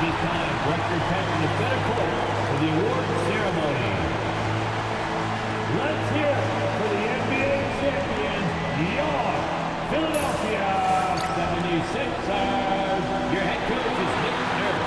be time for extra time in the center court for the award ceremony. Let's hear it for the NBA champion, your Philadelphia 76ers. Your head coach is Nick Nurse.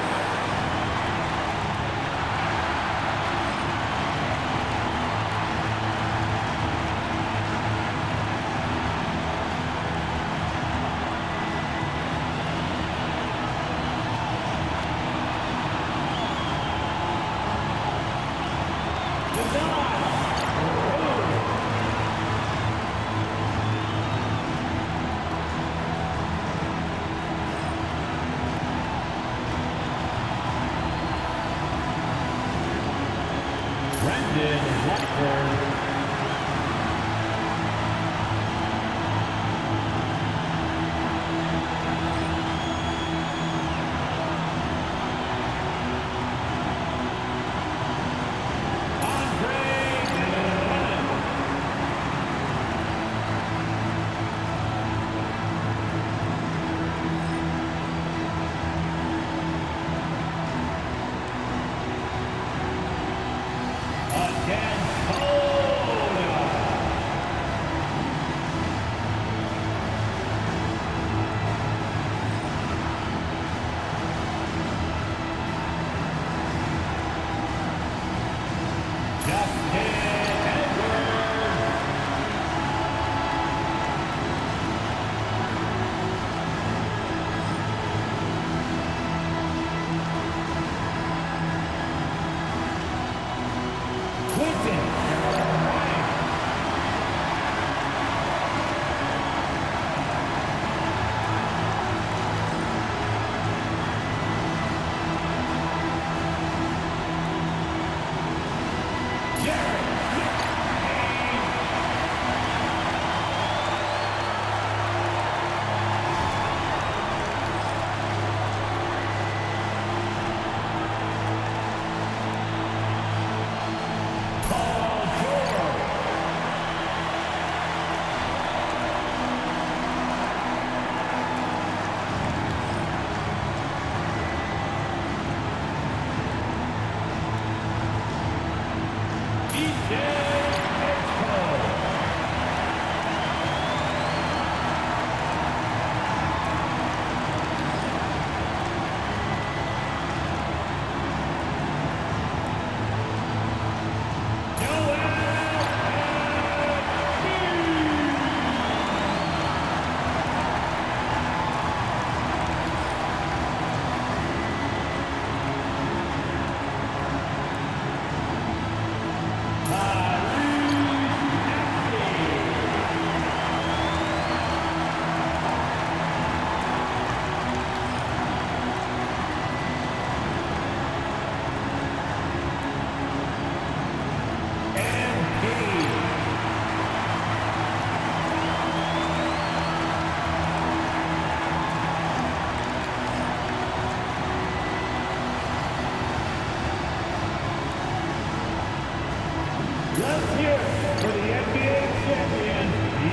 Let's hear it for the NBA champion,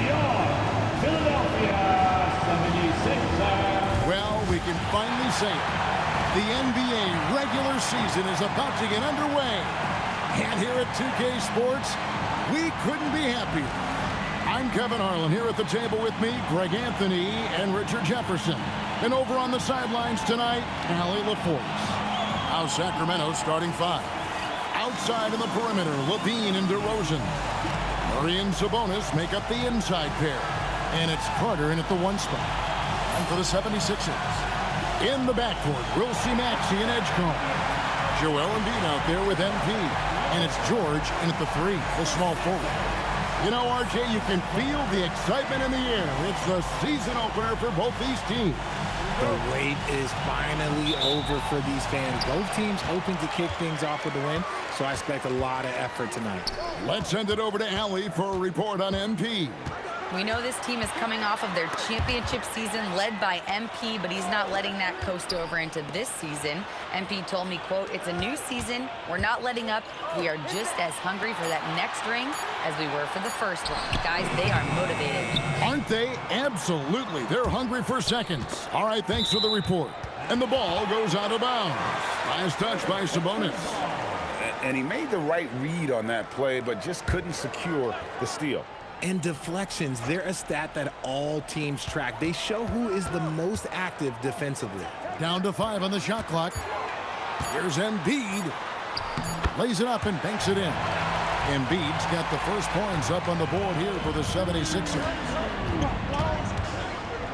your Philadelphia 76ers. Well, we can finally say it. The NBA regular season is about to get underway. And here at 2K Sports, we couldn't be happier. I'm Kevin Harlan. Here at the table with me, Greg Anthony and Richard Jefferson. And over on the sidelines tonight, Allie LaForce. How's Sacramento starting five? Outside in the perimeter, Levine and DeRozan. Murray and Sabonis make up the inside pair. And it's Carter in at the one spot. And for the 76ers, in the backcourt, we'll see Maxey and Edgecombe. Joel Embiid out there with MP. And it's George in at the three, the small forward. You know, RJ, you can feel the excitement in the air. It's the season opener for both these teams. The wait is finally over for these fans. Both teams hoping to kick things off with a win, so I expect a lot of effort tonight. Let's send it over to Allie for a report on MP. We know this team is coming off of their championship season led by MP, but he's not letting that coast over into this season. MP told me, quote, "It's a new season. We're not letting up. We are just as hungry for that next ring as we were for the first one." Guys, they are motivated. Aren't they? Absolutely. They're hungry for seconds. All right, thanks for the report. And the ball goes out of bounds. Last touch by Sabonis. And he made the right read on that play, but just couldn't secure the steal. And deflections, they're a stat that all teams track. They show who is the most active defensively. Down to 5 on the shot clock. Here's Embiid. Lays it up and banks it in. Embiid's got the first points up on the board here for the 76ers.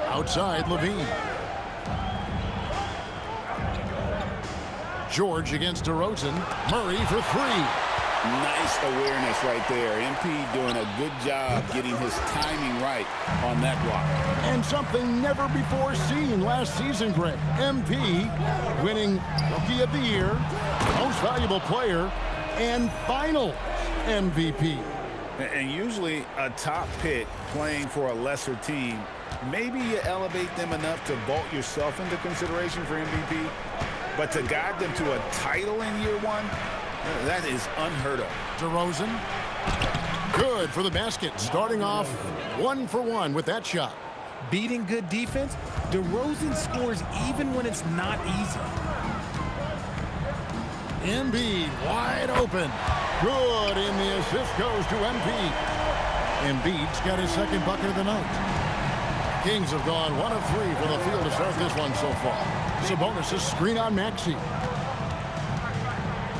Outside, Levine. George against DeRozan. Murray for 3. Nice awareness right there. MP doing a good job getting his timing right on that block. And something never before seen last season, Greg. MP winning Rookie of the Year, Most Valuable Player, and Finals MVP. And usually a top pick playing for a lesser team, maybe you elevate them enough to vault yourself into consideration for MVP, but to guide them to a title in year 1, that is unheard of. DeRozan, good for the basket, starting off 1 for 1 with that shot. Beating good defense, DeRozan scores even when it's not easy. Embiid wide open. Good, and the assist goes to MP. Embiid's got his second bucket of the night. Kings have gone 1 of 3 from the field to start this one so far. Sabonis' screen on Maxey.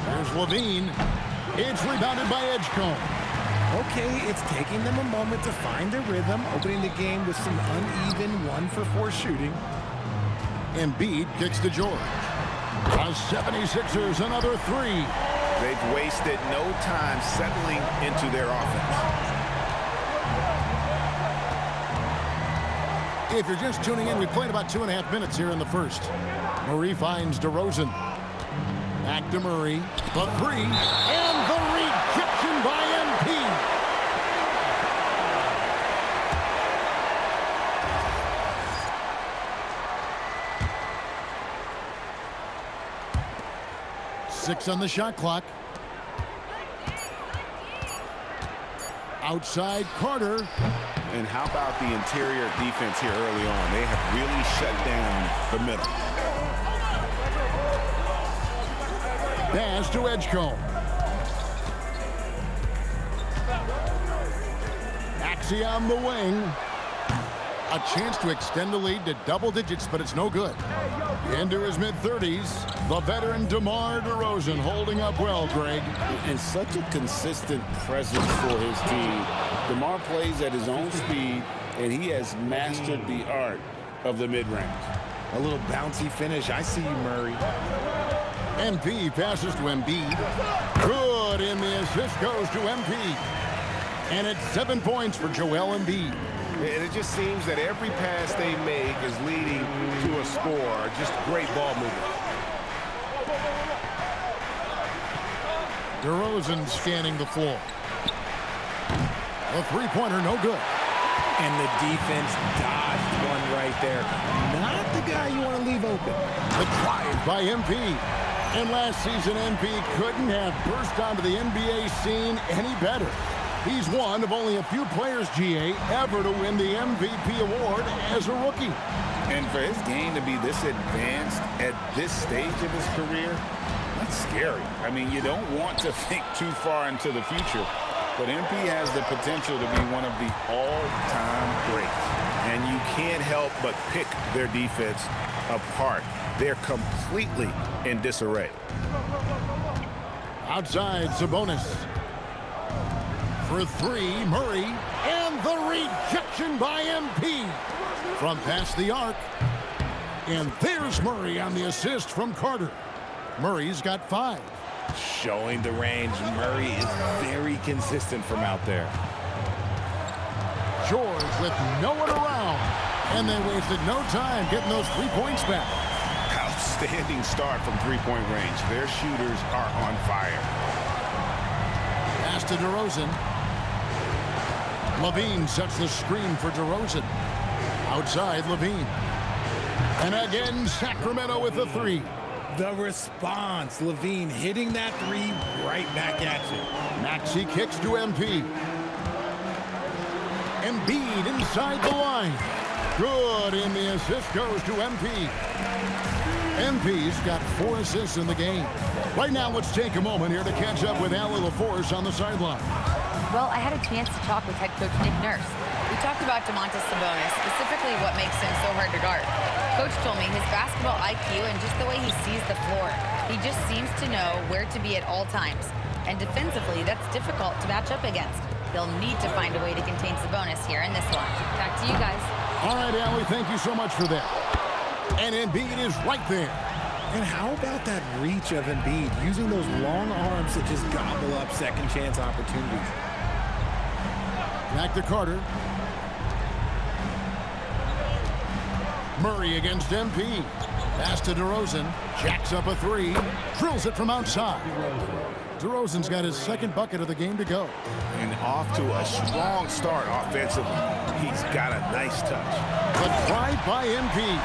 Here's Levine. It's rebounded by Edgecombe. Okay, it's taking them a moment to find their rhythm, opening the game with some uneven 1-for-4 shooting. Embiid kicks to George. The 76ers another 3. They've wasted no time settling into their offense. If you're just tuning in, we played about 2.5 minutes here in the first. Murray finds DeRozan. Back to Murray. The 3. And the rejection by MP. Six on the shot clock. Outside Carter. And how about the interior defense here early on? They have really shut down the middle. Pass to Edgecombe. Maxey on the wing. A chance to extend the lead to double digits, but it's no good. Into his mid-30s, the veteran DeMar DeRozan holding up well, Greg. And such a consistent presence for his team. DeMar plays at his own speed, and he has mastered the art of the mid-range. A little bouncy finish. I see you, Murray. MP passes to Embiid. Good, and the assist goes to MP. And it's 7 points for Joel Embiid. And it just seems that every pass they make is leading to a score. Just great ball movement. DeRozan scanning the floor. A three-pointer, no good. And the defense dodged one right there. Not the guy you want to leave open. The drive by MP. And last season, MP couldn't have burst onto the NBA scene any better. He's one of only a few players, GA, ever to win the MVP award as a rookie. And for his game to be this advanced at this stage of his career, that's scary. I mean, you don't want to think too far into the future, but MP has the potential to be one of the all-time greats. And you can't help but pick their defense apart. They're completely in disarray. Outside, Sabonis. For 3, Murray, and the rejection by MP from past the arc. And there's Murray on the assist from Carter. Murray's got 5. Showing the range. Murray is very consistent from out there. George with no one around. And they wasted no time getting those 3 points back. Outstanding start from three-point range. Their shooters are on fire. Pass to DeRozan. Levine sets the screen for DeRozan. Outside, Levine. And again, Sacramento with the 3. The response. Levine hitting that 3 right back at you. Maxey kicks to MP. Embiid inside the line. Good, and the assist goes to MP. MP's got 4 assists in the game. Right now, let's take a moment here to catch up with Allie LaForce on the sideline. Well, I had a chance to talk with head coach Nick Nurse. We talked about Domantas Sabonis, specifically what makes him so hard to guard. Coach told me his basketball IQ and just the way he sees the floor. He just seems to know where to be at all times. And defensively, that's difficult to match up against. They'll need to find a way to contain Sabonis here in this one. Back to you guys. All right, Allie, thank you so much for that. And Embiid is right there. And how about that reach of Embiid, using those long arms to just gobble up second chance opportunities? Back to Carter. Murray against MP. Pass to DeRozan. Jacks up a 3. Drills it from outside. DeRozan's got his second bucket of the game to go. And off to a strong start offensively. He's got a nice touch. The drive by MP.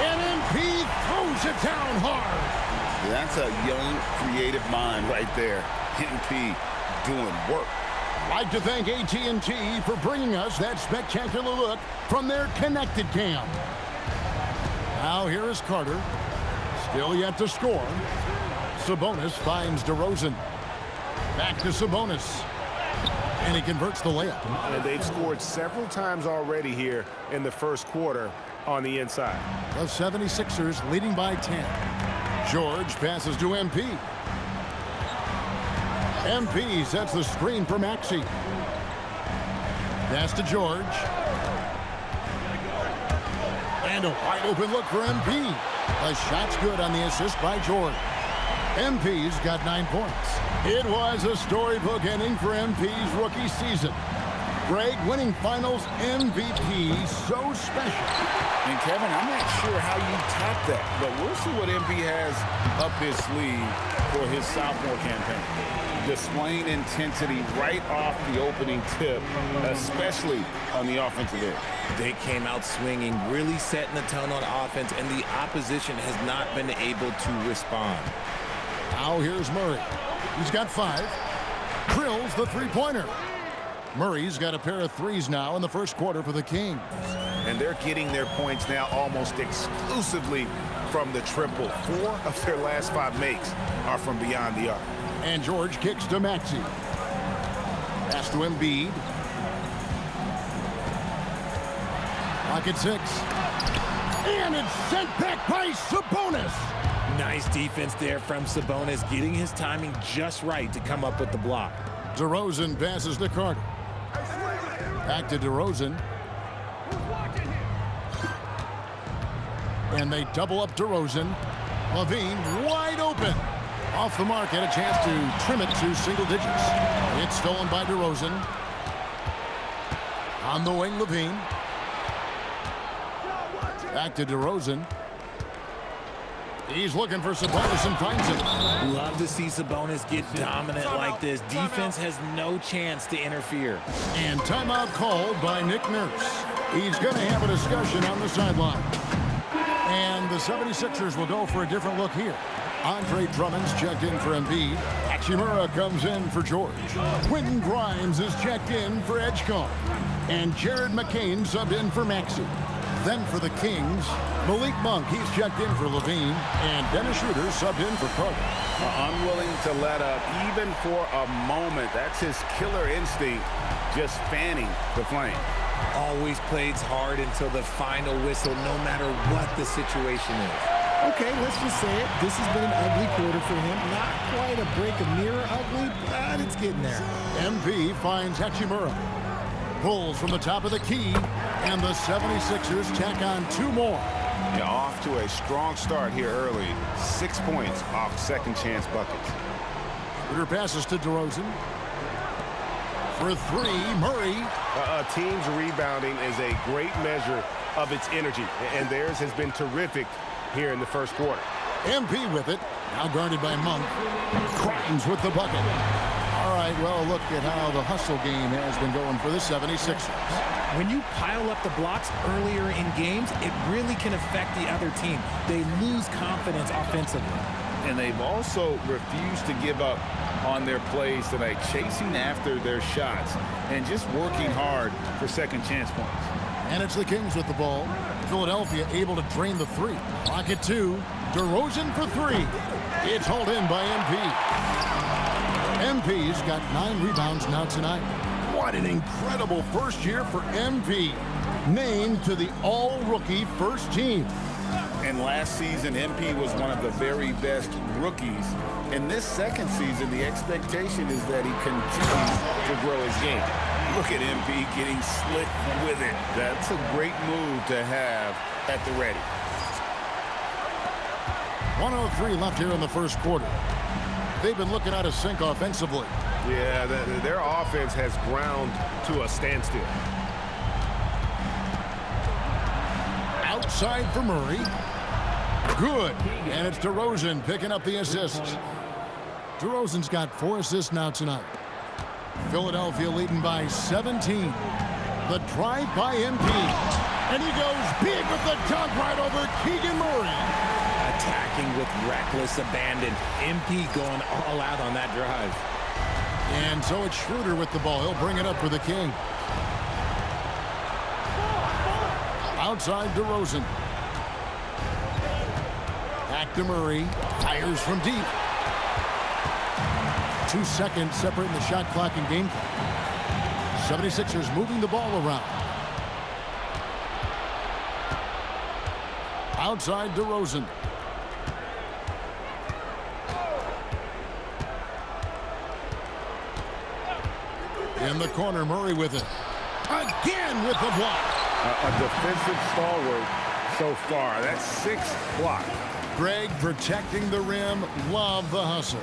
And MP throws it down hard. That's a young, creative mind right there. MP doing work. I'd like to thank AT&T for bringing us that spectacular look from their connected cam. Now here is Carter. Still yet to score. Sabonis finds DeRozan. Back to Sabonis. And he converts the layup. And they've scored several times already here in the first quarter on the inside. The 76ers leading by 10. George passes to MP. MP sets the screen for Maxey. Pass to George. And a wide open look for MP. The shot's good on the assist by George. MP's got 9 points. It was a storybook ending for MP's rookie season. Greg, winning finals MVP, so special. And Kevin, I'm not sure how you top that, but we'll see what MP has up his sleeve for his sophomore campaign. Displaying intensity right off the opening tip, especially on the offensive end. They came out swinging, really setting the tone on offense, and the opposition has not been able to respond. Now here's Murray. He's got 5. Drills the three-pointer. Murray's got a pair of threes now in the first quarter for the Kings. And they're getting their points now almost exclusively from the triple. 4 of their last 5 makes are from beyond the arc. And George kicks to Maxey. Pass to Embiid. Pocket 6. And it's sent back by Sabonis. Nice defense there from Sabonis, getting his timing just right to come up with the block. DeRozan passes to Carter. Back to DeRozan. And they double up DeRozan. Levine wide open. Off the mark, had a chance to trim it to single digits. It's stolen by DeRozan. On the wing, Levine. Back to DeRozan. He's looking for Sabonis and finds him. Love to see Sabonis get dominant like this. Defense has no chance to interfere. And timeout called by Nick Nurse. He's going to have a discussion on the sideline. And the 76ers will go for a different look here. Andre Drummond's checked in for Embiid. Hachimura comes in for George. Quentin Grimes is checked in for Edgecombe. And Jared McCain subbed in for Maxey. Then for the Kings, Malik Monk, he's checked in for Levine, and Dennis Schroeder subbed in for Carter. Unwilling to let up even for a moment. That's his killer instinct, just fanning the flame. Always plays hard until the final whistle, no matter what the situation is. Okay, let's just say it. This has been an ugly quarter for him. Not quite a break of mirror ugly, but it's getting there. MP finds Hachimura. Pulls from the top of the key, and the 76ers tack on 2 more. Yeah, off to a strong start here early. 6 points off second chance buckets. Schroeder passes to DeRozan. For 3, Murray. A team's rebounding is a great measure of its energy, and theirs has been terrific here in the first quarter. MP with it, now guarded by Monk. Grimes with the bucket. All right, well, look at how the hustle game has been going for the 76ers. When you pile up the blocks earlier in games, it really can affect the other team. They lose confidence offensively. And they've also refused to give up on their plays tonight, chasing after their shots and just working hard for second chance points. And it's the Kings with the ball. Philadelphia able to drain the 3. Pocket 2. DeRozan for three. It's hauled in by MP. MP's got 9 rebounds now tonight. What an incredible first year for MP. Named to the all-rookie first team. And last season, MP was one of the very best rookies. In this second season, the expectation is that he continues to grow his game. Look at MP getting slick with it. That's a great move to have at the ready. 1:03 left here in the first quarter. They've been looking out of sync offensively. Yeah, their offense has ground to a standstill. Outside for Murray. Good. And it's DeRozan picking up the assists. DeRozan's got 4 assists now tonight. Philadelphia leading by 17. The drive by MP. And he goes big with the dunk right over Keegan Murray. Attacking with reckless abandon. MP going all out on that drive. And so it's Schroeder with the ball. He'll bring it up for the King. Outside DeRozan. Back to Murray. Fires from deep. 2 seconds separating the shot clock and game clock. 76ers moving the ball around. Outside DeRozan. In the corner, Murray with it. Again with the block. A defensive stalwart so far. That's 6 blocks. Greg protecting the rim. Love the hustle.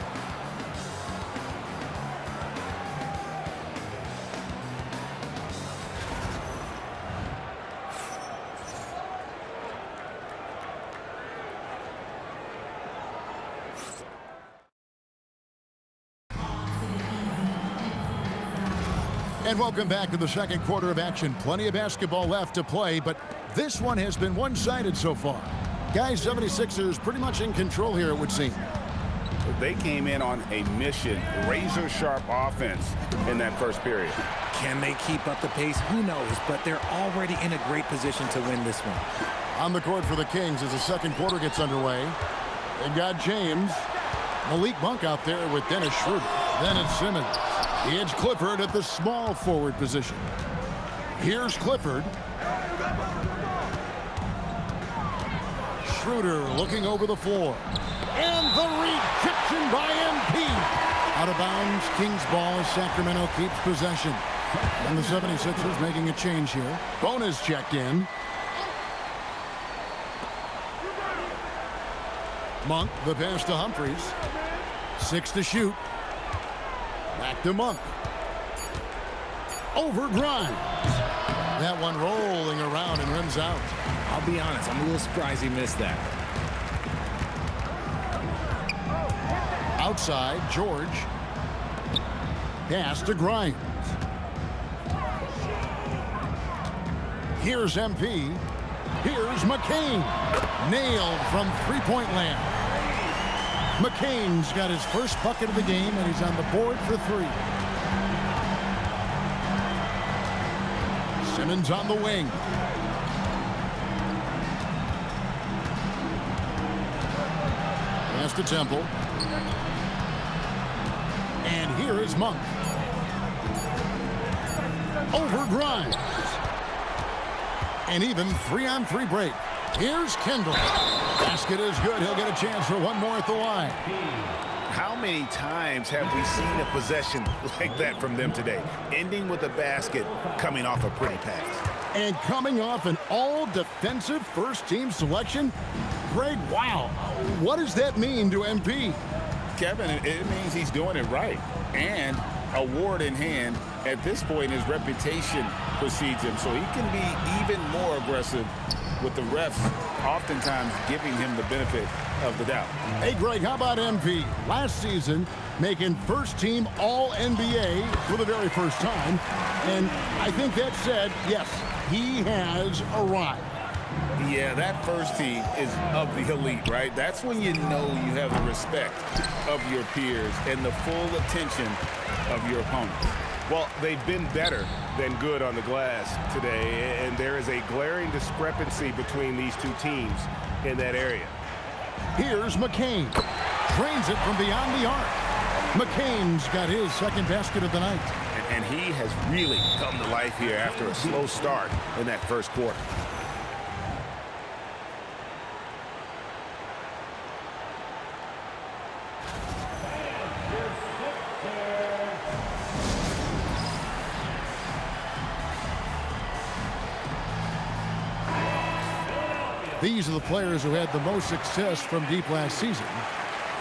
And welcome back to the second quarter of action. Plenty of basketball left to play, but this one has been one-sided so far. Guys, 76ers pretty much in control here, it would seem. They came in on a mission, razor-sharp offense in that first period. Can they keep up the pace? Who knows, but they're already in a great position to win this one. On the court for the Kings as the second quarter gets underway. They've got James. Malik Monk out there with Dennis Schroeder. Then it's Simmons. It's Clifford at the small forward position. Here's Clifford. Schroeder looking over the floor. And the rejection by MP. Out of bounds, Kings ball as Sacramento keeps possession. And the 76ers making a change here. Bonus checked in. Monk, the pass to Humphries. 6 to shoot. Back to Monk. Over Grimes. That one rolling around and rims out. I'll be honest, I'm a little surprised he missed that. Outside, George. Pass to Grimes. Here's MP. Here's McCain. Nailed from three-point land. McCain's got his first bucket of the game, and he's on the board for 3. Simmons on the wing. Pass to Temple. And here is Monk. Over Grimes. And even 3-on-3 break. Here's Kendall. Basket is good. He'll get a chance for one more at the line. How many times have we seen a possession like that from them today? Ending with a basket, coming off a pretty pass. And coming off an all-defensive first-team selection? Greg, wow. What does that mean to MP? Kevin, it means he's doing it right. And award in hand, at this point, his reputation precedes him. So he can be even more aggressive with the refs oftentimes giving him the benefit of the doubt. Hey, Greg, how about MP? Last season, making first-team All-NBA for the very first time. And I think that said, yes, he has arrived. Yeah, that first team is of the elite, right? That's when you know you have the respect of your peers and the full attention of your opponents. Well, they've been better than good on the glass today, and there is a glaring discrepancy between these two teams in that area. Here's McCain. Drains it from beyond the arc. McCain's got his second basket of the night. And he has really come to life here after a slow start in that first quarter. These are the players who had the most success from deep last season.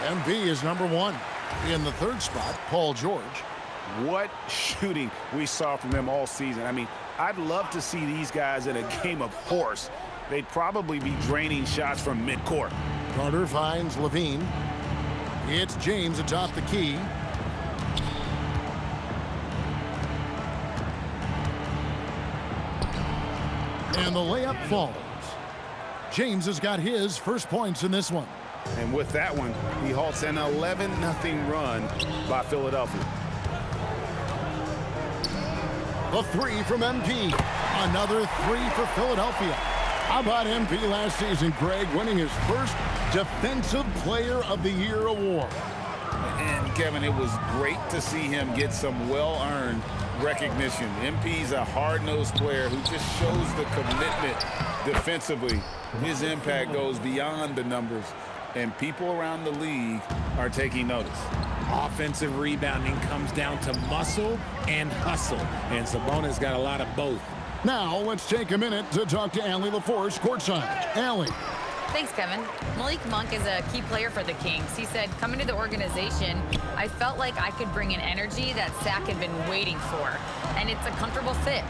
MB is number 1. In the third spot, Paul George. What shooting we saw from them all season. I mean, I'd love to see these guys in a game of horse. They'd probably be draining shots from midcourt. Carter finds Levine. It's James atop the key. And the layup falls. James has got his first points in this one. And with that one, he halts an 11-0 run by Philadelphia. The three from MP. Another three for Philadelphia. How about MP last season, Greg, winning his first Defensive Player of the Year award? And, Kevin, it was great to see him get some well-earned recognition. MP's a hard-nosed player who just shows the commitment defensively. His impact goes beyond the numbers, and people around the league are taking notice. Offensive rebounding comes down to muscle and hustle, and Sabonis got a lot of both. Now let's take a minute to talk to Allie LaForce courtside. Allie. Thanks, Kevin. Malik Monk is a key player for the Kings. He said, coming to the organization, I felt like I could bring an energy that SAC had been waiting for, and it's a comfortable fit.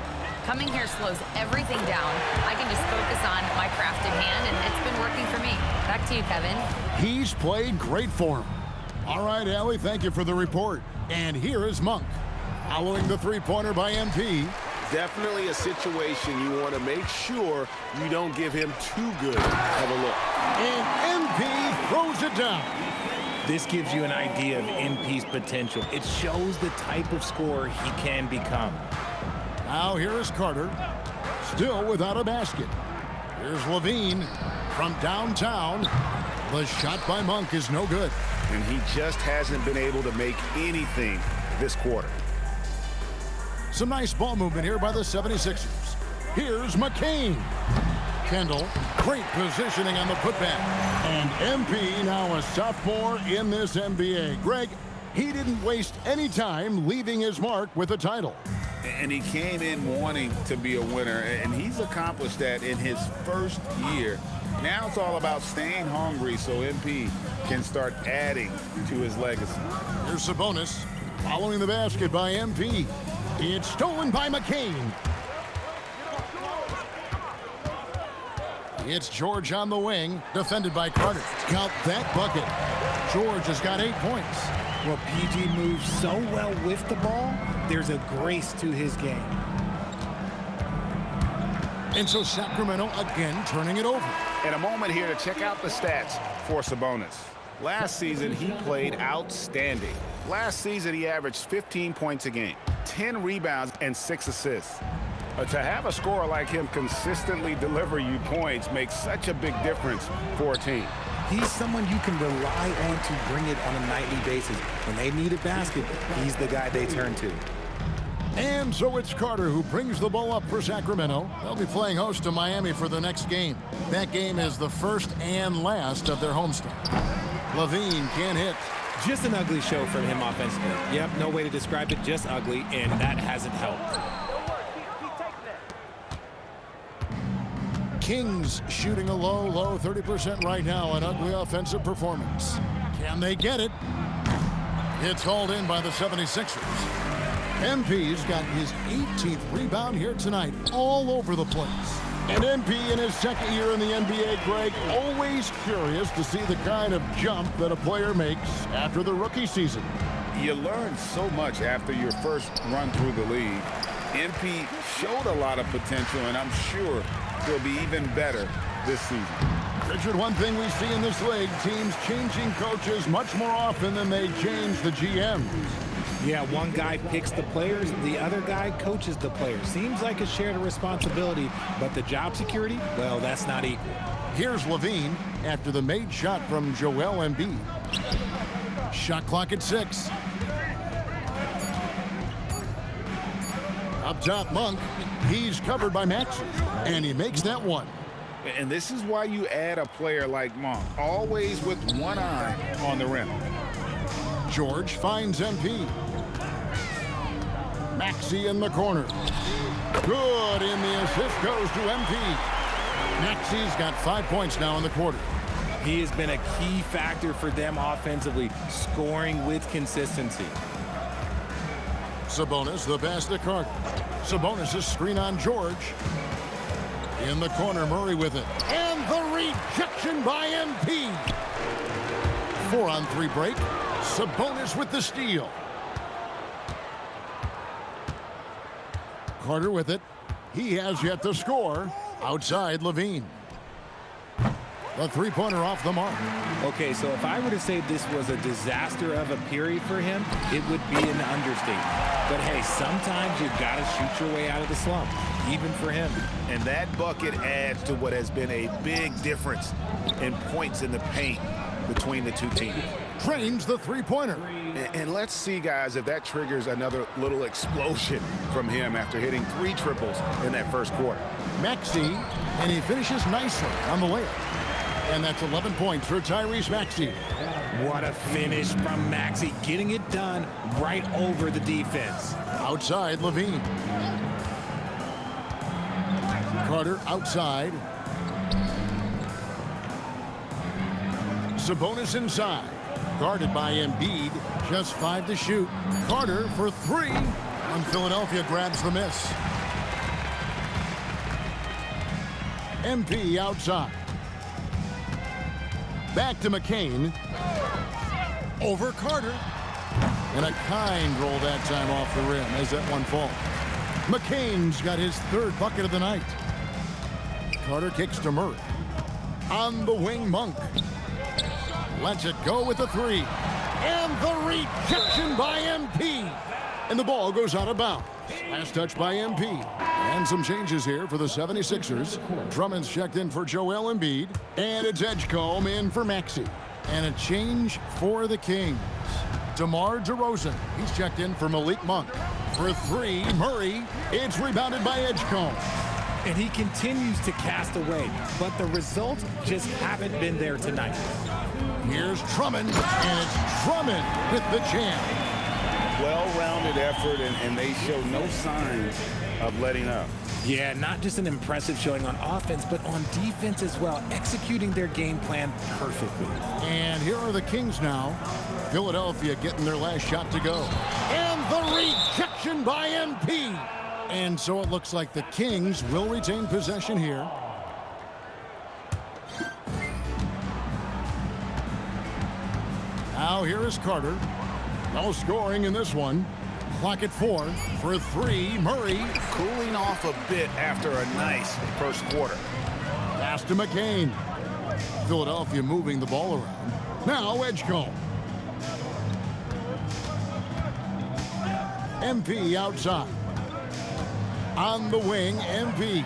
Coming here slows everything down. I can just focus on my craft at hand, and it's been working for me. Back to you, Kevin. He's played great for him. All right, Allie, thank you for the report. And here is Monk. Following the three-pointer by MP. Definitely a situation you want to make sure you don't give him too good of a look. And MP throws it down. This gives you an idea of MP's potential. It shows the type of scorer he can become. Now here is Carter, still without a basket. Here's Levine from downtown. The shot by Monk is no good. And he just hasn't been able to make anything this quarter. Some nice ball movement here by the 76ers. Here's McCain. Kendall, great positioning on the putback. And MP now a sophomore in this NBA. Greg, he didn't waste any time leaving his mark with a title. And he came in wanting to be a winner, and he's accomplished that in his first year. Now it's all about staying hungry so MP can start adding to his legacy. Here's Sabonis following the basket by MP. It's stolen by McCain. It's George on the wing, defended by Carter. Count that bucket. George has got 8 points. Well, PG moves so well with the ball, there's a grace to his game. And so Sacramento again turning it over. And a moment here to check out the stats for Sabonis. Last season, he played outstanding. Last season, he averaged 15 points a game, 10 rebounds, and 6 assists. To have a scorer like him consistently deliver you points makes such a big difference for a team. He's someone you can rely on to bring it on a nightly basis. When they need a basket, he's the guy they turn to. And so it's Carter who brings the ball up for Sacramento. They'll be playing host to Miami for the next game. That game is the first and last of their homestand. Levine can't hit. Just an ugly show from him offensively. Yep, no way to describe it, just ugly, and that hasn't helped. Kings shooting a low 30% right now. An ugly offensive performance. Can they get it? It's hauled in by the 76ers. MP's got his 18th rebound here tonight, all over the place. And MP in his second year in the NBA, Greg, always curious to see the kind of jump that a player makes after the rookie season. You learn so much after your first run through the league. MP showed a lot of potential, and I'm sure he'll be even better this season. Richard, one thing we see in this league, teams changing coaches much more often than they change the GMs. Yeah, one guy picks the players, the other guy coaches the players. Seems like a shared responsibility, but the job security, well, that's not equal. Here's Levine after the made shot from Joel Embiid. Shot clock at 6. Up top, Monk. He's covered by Maxey, and he makes that one. And this is why you add a player like Monk, always with one eye on the rim. George finds MP. Maxey in the corner. Good, and the assist goes to MP. Maxey's got 5 points now in the quarter. He has been a key factor for them offensively, scoring with consistency. Sabonis, the pass to Carter. Sabonis' screen on George. In the corner, Murray with it. And the rejection by MP. 4-on-3 break. Sabonis with the steal. Carter with it. He has yet to score. Outside, Levine. The three-pointer off the mark. Okay, so if I were to say this was a disaster of a period for him, it would be an understatement. But hey, sometimes you've got to shoot your way out of the slump, even for him. And that bucket adds to what has been a big difference in points in the paint between the two teams. Trains the three-pointer. And let's see, guys, if that triggers another little explosion from him after hitting 3 triples in that first quarter. Maxey, and he finishes nicely on the layup. And that's 11 points for Tyrese Maxey. What a finish from Maxey, getting it done right over the defense. Outside, Levine. Carter outside. Sabonis inside. Guarded by Embiid. Just 5 to shoot. Carter for 3. And Philadelphia grabs the miss. MP outside. Back to McCain. Over Carter. And a kind roll that time off the rim as that one falls. McCain's got his 3rd bucket of the night. Carter kicks to Murray. On the wing, Monk. Lets it go with the 3. And the rejection by MP. And the ball goes out of bounds. Last touch by MP. And some changes here for the 76ers. Drummond's checked in for Joel Embiid. And it's Edgecombe in for Maxey. And a change for the Kings. DeMar DeRozan. He's checked in for Malik Monk. For 3, Murray. It's rebounded by Edgecombe. And he continues to cast away, but the results just haven't been there tonight. Here's Drummond, and it's Drummond with the jam. Well-rounded effort, and they show no signs of letting up. Yeah, not just an impressive showing on offense, but on defense as well, executing their game plan perfectly. And here are the Kings now. Philadelphia getting their last shot to go. And the rejection by MP. And so it looks like the Kings will retain possession here. Now here is Carter. No scoring in this one. Clock at 4. For 3, Murray. Cooling off a bit after a nice first quarter. Pass to McCain. Philadelphia moving the ball around. Now Edgecombe. MP outside. On the wing, MP.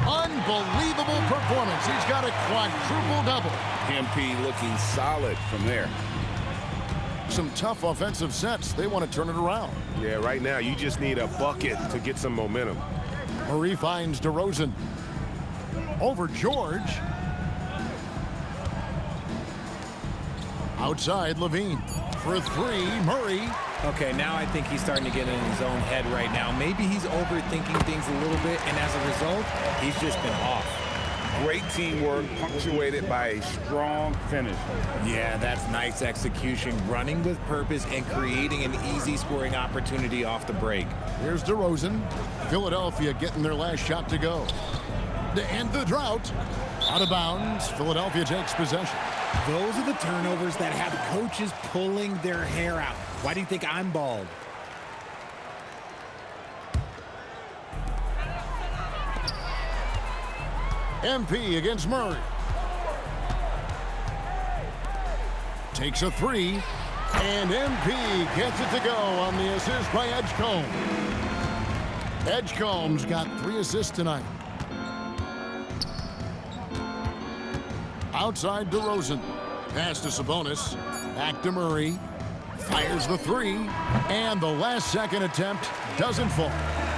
Unbelievable performance. He's got a quadruple-double. MP looking solid from there. Some tough offensive sets. They want to turn it around. Yeah, right now you just need a bucket to get some momentum. Murray finds DeRozan. Over George. Outside, Levine. For 3, Murray. Okay, now I think he's starting to get in his own head right now. Maybe he's overthinking things a little bit, and as a result, he's just been off. Great teamwork, punctuated by a strong finish. Yeah, that's nice execution, running with purpose and creating an easy scoring opportunity off the break. Here's DeRozan. Philadelphia getting their last shot to go. To end the drought. Out of bounds. Philadelphia takes possession. Those are the turnovers that have coaches pulling their hair out. Why do you think I'm bald? MP against Murray. Takes a 3. And MP gets it to go on the assist by Edgecombe. Edgecombe's got 3 assists tonight. Outside DeRozan. Pass to Sabonis. Back to Murray. Fires the three. And the last second attempt doesn't fall.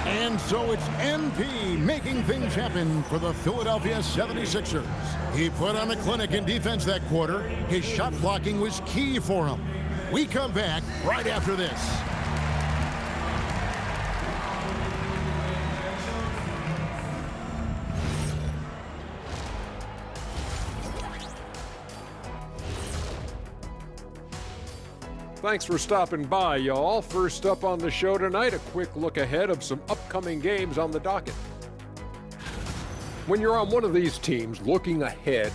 And so it's MP making things happen for the Philadelphia 76ers. He put on a clinic in defense that quarter. His shot blocking was key for him. We come back right after this. Thanks for stopping by, y'all. First up on the show tonight, a quick look ahead of some upcoming games on the docket. When you're on one of these teams looking ahead,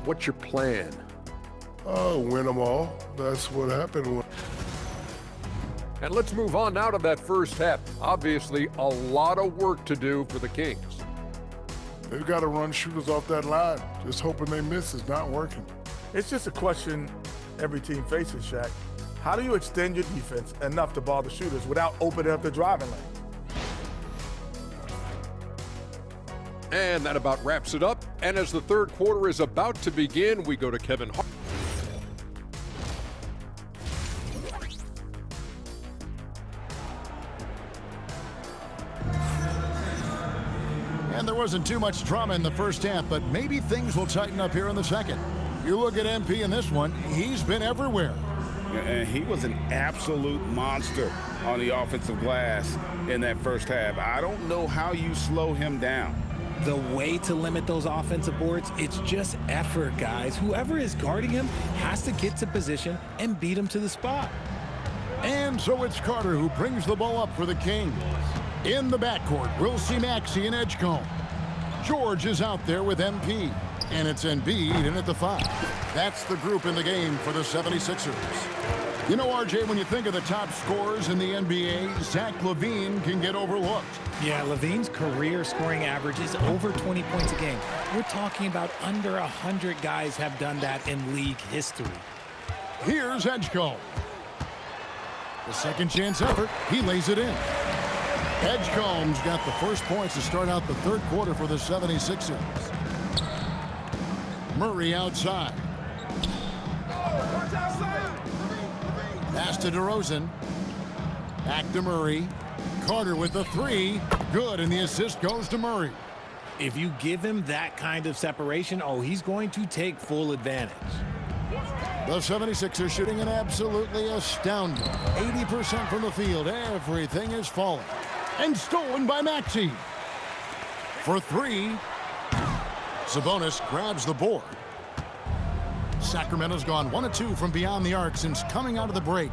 what's your plan? Win them all. That's what happened. And let's move on now to that first half. Obviously, a lot of work to do for the Kings. They've got to run shooters off that line. Just hoping they miss is not working. It's just a question every team faces, Shaq. How do you extend your defense enough to ball the shooters without opening up the driving lane? And that about wraps it up. And as the third quarter is about to begin, we go to Kevin Hart. And there wasn't too much drama in the first half, but maybe things will tighten up here in the second. You look at MP in this one, he's been everywhere. And he was an absolute monster on the offensive glass in that first half. I don't know how you slow him down. The way to limit those offensive boards, it's just effort, guys. Whoever is guarding him has to get to position and beat him to the spot. And so it's Carter who brings the ball up for the Kings. In the backcourt, we'll see Maxey and Edgecombe. George is out there with MP. And it's Embiid in at the 5. That's the group in the game for the 76ers. You know, RJ, when you think of the top scorers in the NBA, Zach LaVine can get overlooked. Yeah, LaVine's career scoring average is over 20 points a game. We're talking about under 100 guys have done that in league history. Here's Edgecombe. The second chance effort, he lays it in. Edgecombe's got the first points to start out the third quarter for the 76ers. Murray outside. Pass to DeRozan. Back to Murray. Carter with the 3. Good, and the assist goes to Murray. If you give him that kind of separation, he's going to take full advantage. The 76ers shooting an absolutely astounding 80% from the field. Everything is falling. And stolen by Maxey. For 3. Sabonis grabs the board. Sacramento's gone 1 of 2 from beyond the arc since coming out of the break.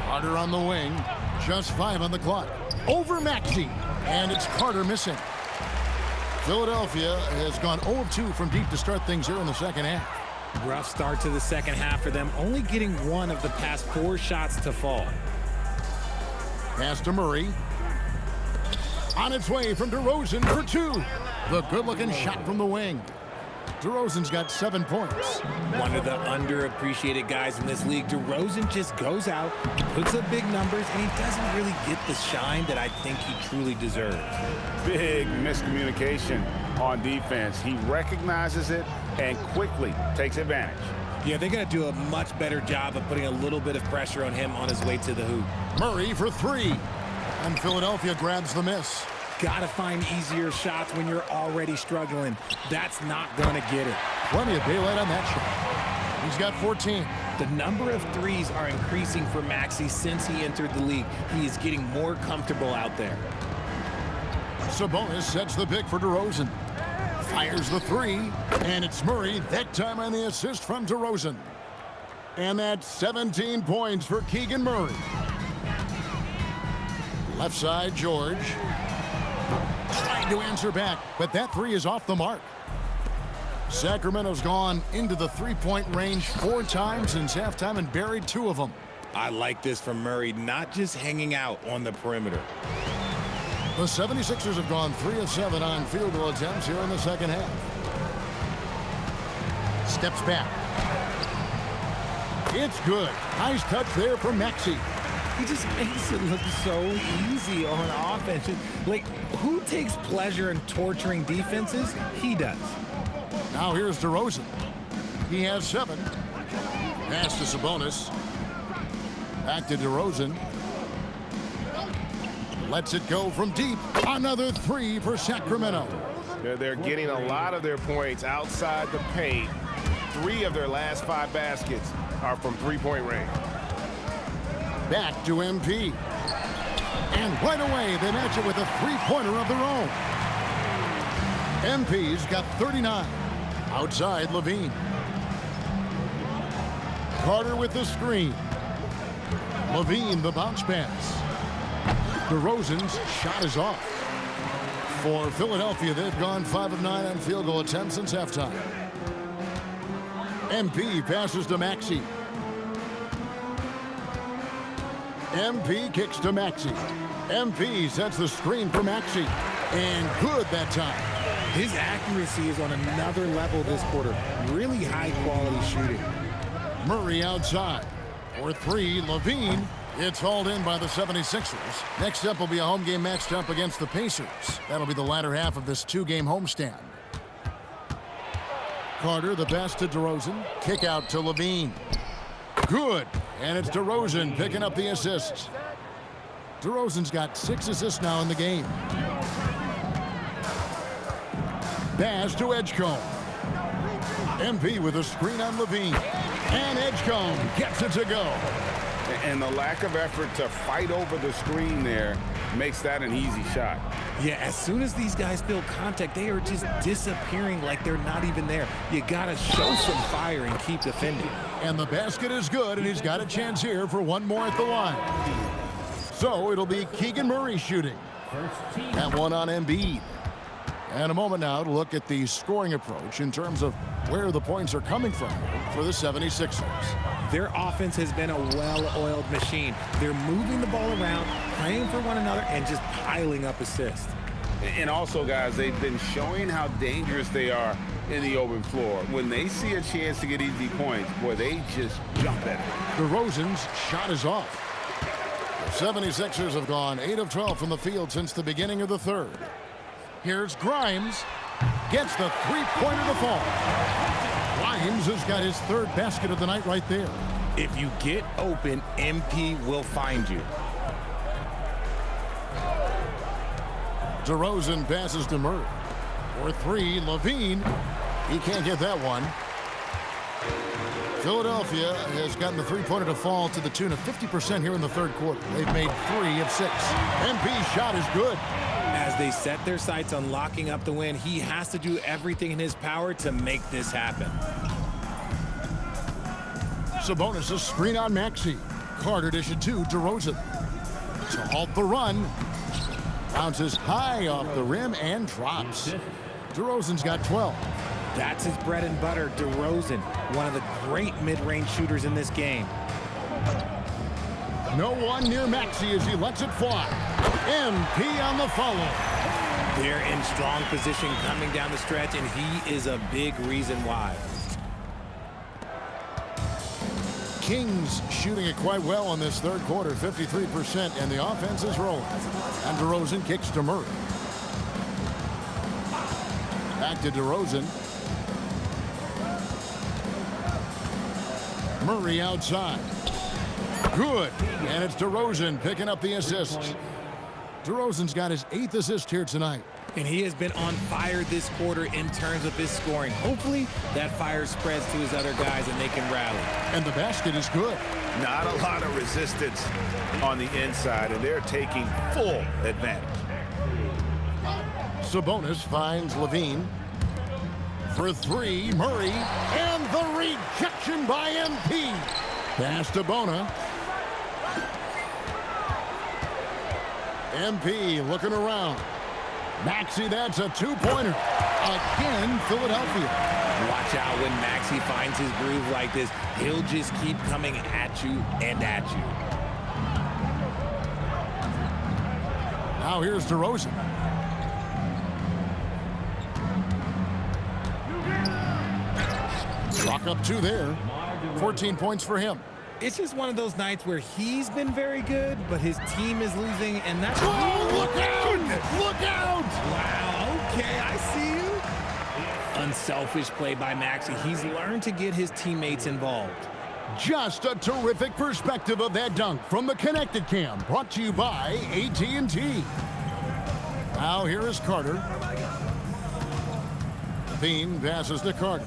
Carter on the wing. Just 5 on the clock. Over Maxey. And it's Carter missing. Philadelphia has gone 0 of 2 from deep to start things here in the second half. Rough start to the second half for them, only getting 1 of the past 4 shots to fall. Pass to Murray. On its way from DeRozan for 2. The good-looking shot from the wing. DeRozan's got 7 points. One of the underappreciated guys in this league. DeRozan just goes out, puts up big numbers, and he doesn't really get the shine that I think he truly deserves. Big miscommunication on defense. He recognizes it and quickly takes advantage. Yeah, they're going to do a much better job of putting a little bit of pressure on him on his way to the hoop. Murray for 3. And Philadelphia grabs the miss. Got to find easier shots when you're already struggling. That's not going to get it. Plenty of daylight on that shot. He's got 14. The number of threes are increasing for Maxey since he entered the league. He is getting more comfortable out there. Sabonis sets the pick for DeRozan. Fires the 3. And it's Murray, that time on the assist from DeRozan. And that's 17 points for Keegan Murray. Left side, George. Trying to answer back, but that 3 is off the mark. Sacramento's gone into the three-point range 4 times since halftime and buried 2 of them. I like this from Murray, not just hanging out on the perimeter. The 76ers have gone 3 of 7 on field goal attempts here in the second half. Steps back. It's good. Nice touch there from Maxey. He just makes it look so easy on offense. Like, who takes pleasure in torturing defenses? He does. Now here's DeRozan. He has 7. Pass to Sabonis. Back to DeRozan. Lets it go from deep. Another 3 for Sacramento. They're getting a lot of their points outside the paint. 3 of their last 5 baskets are from three-point range. Back to MP. And right away, they match it with a three-pointer of their own. MP's got 39. Outside, Levine. Carter with the screen. Levine, the bounce pass. DeRozan's shot is off. For Philadelphia, they've gone 5 of 9 on field goal attempts since halftime. MP passes to Maxey. MP kicks to Maxey. MP sets the screen for Maxey. And good that time. His accuracy is on another level this quarter. Really high-quality shooting. Murray outside. For 3, Levine. It's hauled in by the 76ers. Next up will be a home game matched up against the Pacers. That'll be the latter half of this 2-game homestand. Carter, the pass to DeRozan. Kick out to Levine. Good. And it's DeRozan picking up the assists. DeRozan's got 6 assists now in the game. Pass to Edgecombe. MP with a screen on Levine. And Edgecombe gets it to go. And the lack of effort to fight over the screen there makes that an easy shot. Yeah, as soon as these guys feel contact, they are just disappearing like they're not even there. You gotta show some fire and keep defending. And the basket is good, and he's got a chance here for one more at the line. So it'll be Keegan Murray shooting. That one on Embiid. And a moment now to look at the scoring approach in terms of where the points are coming from for the 76ers. Their offense has been a well-oiled machine. They're moving the ball around, playing for one another, and just piling up assists. And also, guys, they've been showing how dangerous they are in the open floor. When they see a chance to get easy points, boy, they just jump at it. DeRozan's shot is off. The 76ers have gone 8 of 12 from the field since the beginning of the third. Here's Grimes. Gets the three-pointer to fall. Grimes has got his 3rd basket of the night right there. If you get open, MP will find you. DeRozan passes to Murray. For 3, Levine. He can't get that one. Philadelphia has gotten the three-pointer to fall to the tune of 50% here in the third quarter. They've made 3 of 6. MP's shot is good. As they set their sights on locking up the win, he has to do everything in his power to make this happen. Sabonis a screen on Maxey. Carter dishes to DeRozan. To halt the run. Bounces high off the rim and drops. DeRozan's got 12. That's his bread and butter, DeRozan, one of the great mid-range shooters in this game. No one near Maxey as he lets it fly. MP on the follow. They're in strong position coming down the stretch, and he is a big reason why. Kings shooting it quite well in this third quarter, 53%, and the offense is rolling. And DeRozan kicks to Murray. Back to DeRozan. Murray outside. Good. And it's DeRozan picking up the assists. DeRozan's got his 8th assist here tonight. And he has been on fire this quarter in terms of his scoring. Hopefully, that fire spreads to his other guys and they can rally. And the basket is good. Not a lot of resistance on the inside, and they're taking full advantage. Sabonis finds Levine. For 3, Murray. And the rejection by MP. Pass to Bona. MP looking around. Maxey, that's a 2-pointer. Again, Philadelphia. Watch out when Maxey finds his groove like this. He'll just keep coming at you and at you. Now here's DeRozan. Rock up 2 there. 14 points for him. It's just one of those nights where he's been very good, but his team is losing, and that's... Oh, look out! Look out! Wow, okay, I see you. Unselfish play by Maxey. He's learned to get his teammates involved. Just a terrific perspective of that dunk from the Connected Cam, brought to you by AT&T. Now here is Carter. Bean passes to Carter.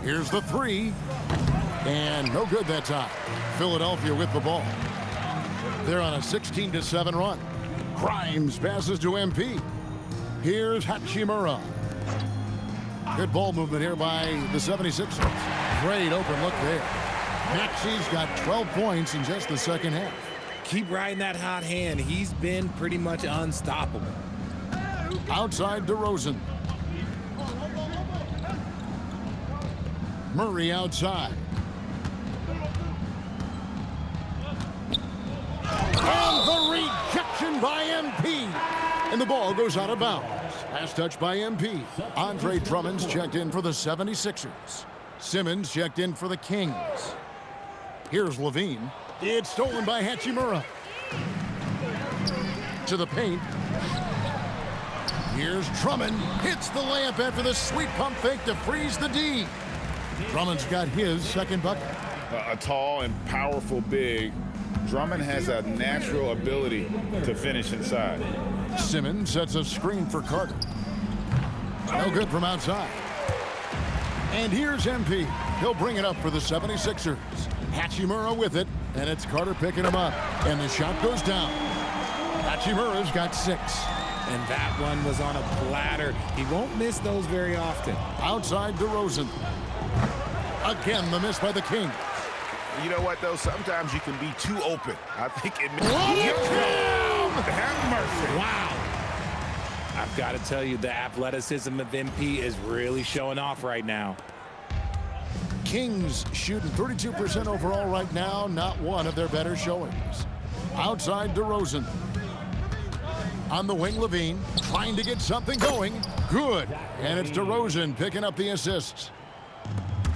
Here's the three. And no good that time. Philadelphia with the ball. They're on a 16-7 run. Grimes passes to MP. Here's Hachimura. Good ball movement here by the 76ers. Great open look there. Maxey's got 12 points in just the second half. Keep riding that hot hand. He's been pretty much unstoppable. Outside DeRozan. Murray outside. And the rejection by MP. And the ball goes out of bounds. Last touch by MP. Andre Drummond's checked in for the 76ers. Simmons checked in for the Kings. Here's Levine. It's stolen by Hachimura. To the paint. Here's Drummond. Hits the layup after the sweet pump fake to freeze the D. Drummond's got his second bucket. A tall and powerful big, Drummond has a natural ability to finish inside. Simmons sets a screen for Carter. No good from outside. And here's MP. He'll bring it up for the 76ers. Hachimura with it, and it's Carter picking him up. And the shot goes down. Hachimura's got 6. And that one was on a platter. He won't miss those very often. Outside DeRozan. Again, the miss by the Kings. You know what, though? Sometimes you can be too open. I think it... Have mercy. Wow. I've got to tell you, the athleticism of MP is really showing off right now. Kings shooting 32% overall right now. Not one of their better showings. Outside DeRozan. On the wing, Levine trying to get something going. Good. And it's DeRozan picking up the assists.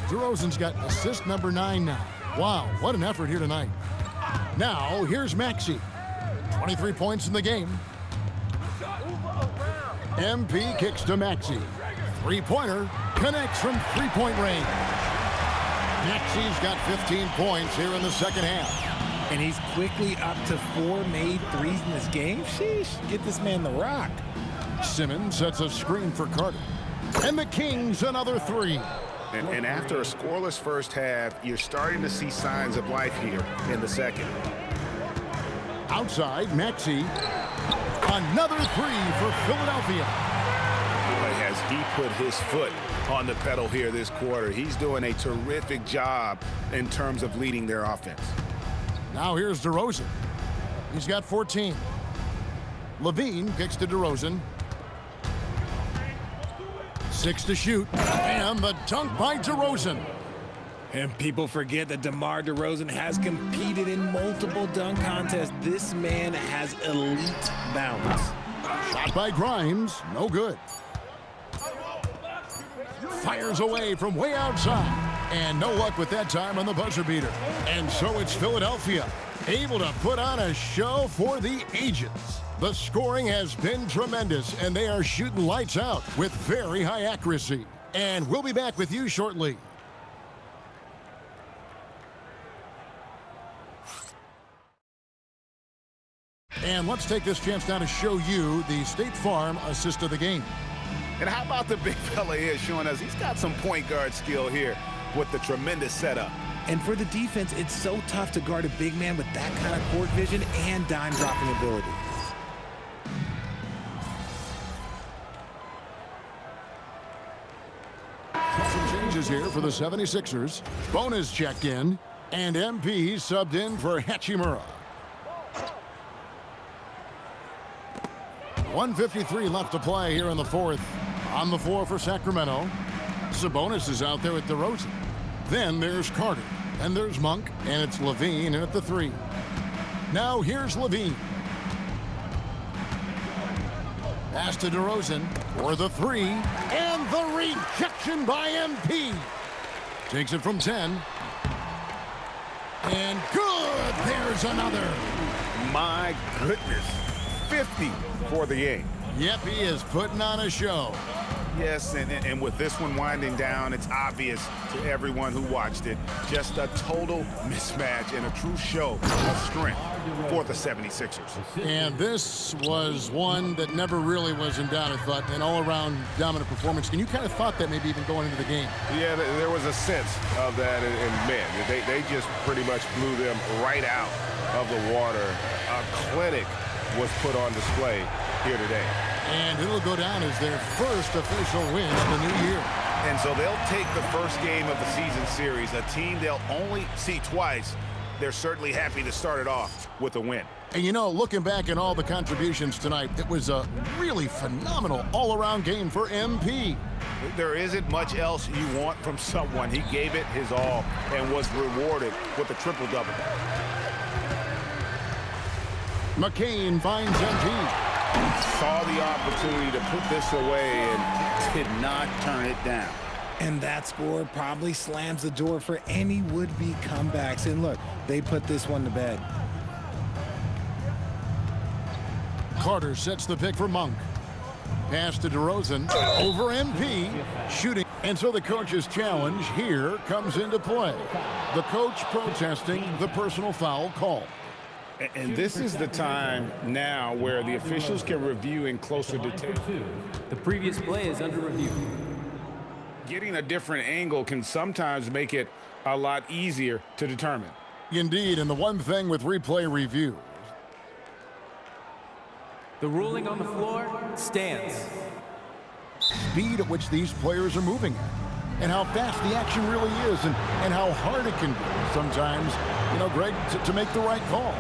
DeRozan's got assist number 9 now. Wow, what an effort here tonight. Now, here's Maxey. 23 points in the game. MP kicks to Maxey. Three-pointer connects from three-point range. Maxey's got 15 points here in the second half. And he's quickly up to 4 made threes in this game. Sheesh, get this man the rock. Simmons sets a screen for Carter. And the Kings another 3. And after a scoreless first half, you're starting to see signs of life here in the second. Outside, Maxey. Another 3 for Philadelphia. Boy, has he put his foot on the pedal here this quarter. He's doing a terrific job in terms of leading their offense. Now here's DeRozan. He's got 14. Levine kicks to DeRozan. 6 to shoot. And the dunk by DeRozan. And people forget that DeMar DeRozan has competed in multiple dunk contests. This man has elite balance. Shot by Grimes. No good. Fires away from way outside. And no luck with that time on the buzzer beater. And so it's Philadelphia, able to put on a show for the ages. The scoring has been tremendous, and they are shooting lights out with very high accuracy. And we'll be back with you shortly. And let's take this chance now to show you the State Farm assist of the game. And how about the big fella here showing us he's got some point guard skill here with the tremendous setup. And for the defense, it's so tough to guard a big man with that kind of court vision and dime-dropping ability. Some changes here for the 76ers. Bonus checked in, and MP subbed in for Hachimura. 1:53 left to play here in the fourth. On the floor for Sacramento. Sabonis is out there with DeRozan. Then there's Carter, and there's Monk, and it's Levine in at the 3. Now here's Levine. Pass to DeRozan for the 3, and the rejection by MP. Takes it from 10. And good! There's another. My goodness. 50 for the game. Yep, he is putting on a show. Yes, and with this one winding down, it's obvious to everyone who watched it. Just a total mismatch and a true show of strength for the 76ers. And this was one that never really was in doubt, I thought, an all-around dominant performance. And you kind of thought that maybe even going into the game. Yeah, there was a sense of that, and man, they just pretty much blew them right out of the water. A clinic was put on display here today. And it'll go down as their first official win of the new year. And so they'll take the first game of the season series, a team they'll only see twice. They're certainly happy to start it off with a win. And you know, looking back at all the contributions tonight, it was a really phenomenal all-around game for MP. There isn't much else you want from someone. He gave it his all and was rewarded with a triple-double. McCain finds MP. Saw the opportunity to put this away and did not turn it down. And that score probably slams the door for any would-be comebacks. And look, they put this one to bed. Carter sets the pick for Monk. Pass to DeRozan. Over MP. Shooting. And so the coach's challenge here comes into play. The coach protesting the personal foul call. And this is the time now where the officials can review in closer detail. The previous play is under review. Getting a different angle can sometimes make it a lot easier to determine. Indeed, and the one thing with replay review. The ruling on the floor stands. Speed at which these players are moving at, and how fast the action really is, and how hard it can be sometimes, you know, Greg, to make the right call.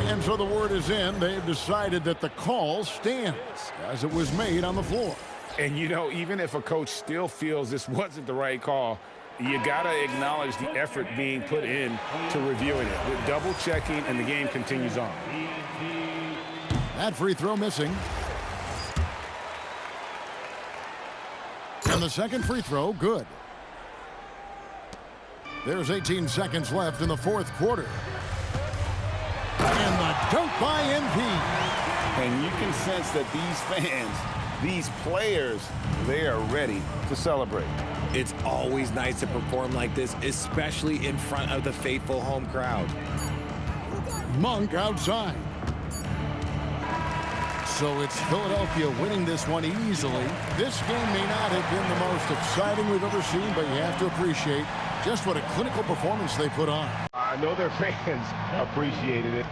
And so the word is in. They've decided that the call stands as it was made on the floor. And, you know, even if a coach still feels this wasn't the right call, you got to acknowledge the effort being put in to reviewing it. With double checking, and the game continues on. That free throw missing. And the second free throw, good. There's 18 seconds left in the fourth quarter. And the dunk by MP. And you can sense that these fans, these players, they are ready to celebrate. It's always nice to perform like this, especially in front of the faithful home crowd. Monk outside. So it's Philadelphia winning this one easily. This game may not have been the most exciting we've ever seen, but you have to appreciate just what a clinical performance they put on. I know their fans appreciated it.